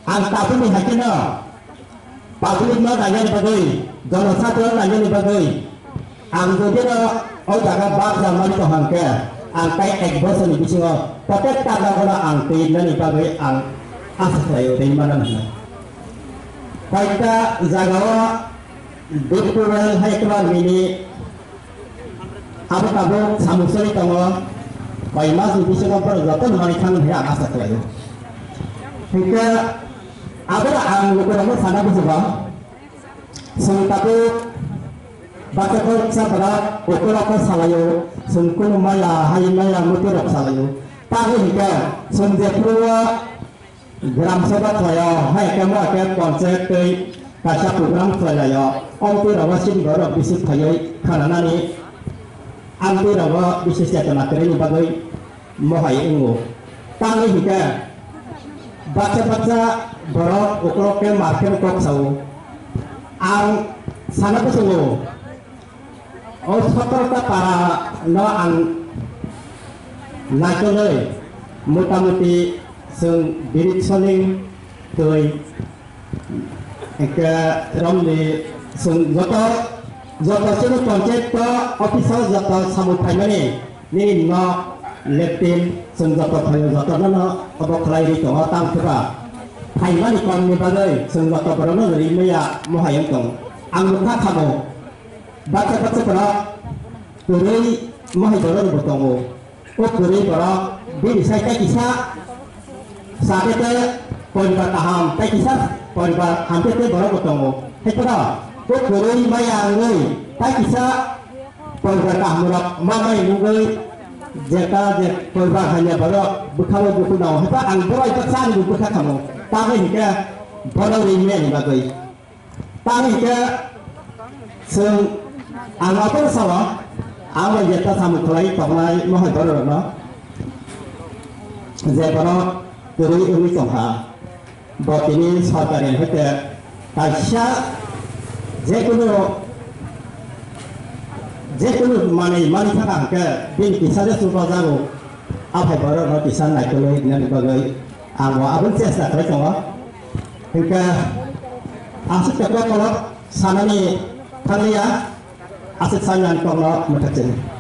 ang tapo ni hakina public no nanya ni bagai jonosatro nanya ni bagai ang jadi no oh jaga bab zaman itu hangke ang kai ekbosan ni bisingo tapi taga kono ang tin ni bagai ang asayo di mana mana kaita jagawa doktoral hai keluar mini apa kamu samusari kamu pai mas ni bisingo per jatuh mani kan dia asayo hingga ada ang lukuran sana berubah tapi baca kerja pada ukuran salayo sungkun maya hai maya mutirok salayo tapi hingga sejauh gram sobat saya hai kamu akan konsep ke kaca program saya om tu rawa sin baru bisnis saya karena ni anti rawa bisnis saya nak keren bagai mohai ungu tapi hingga baca baru ukuran ke market kok sau ang sana pesungu oh seperti para no ang naikole muta-muti sung birit soling toy ke romli sung joto sunu konsep to officer joto samutai mani ni no leptin sung joto thayo joto no obok lai ri to tang thura thai mani kon ni bagai sung joto barono ri meya mohayang tong ang mutha khamo baca para kurei mohai barono botongo o kurei bara bi sai ka kisa sabe te poribar taham tai kisah poribar hampir te baru ketemu hepada ko kurei maya ngai tai kisah poribar taham mamai ngai jeka je poribar hanya baru bukhawo buku nau hepa ang borai paksan bu bukha kamu tapi hingga baru ini ni bagai tapi hingga seng ang apa salah ang jeta samu kelai pakai mohai baru no je baru Dari umi tongha, buat ini sahaja hete, tasya, jekunu mani thakang ke, bin kisah dia suruh jago, apa baru no kisah naik dulu ini bagai, angwa abun cesa terus angwa, hingga asyik kalau sana ni kalian asyik sanyan kalau mutajen.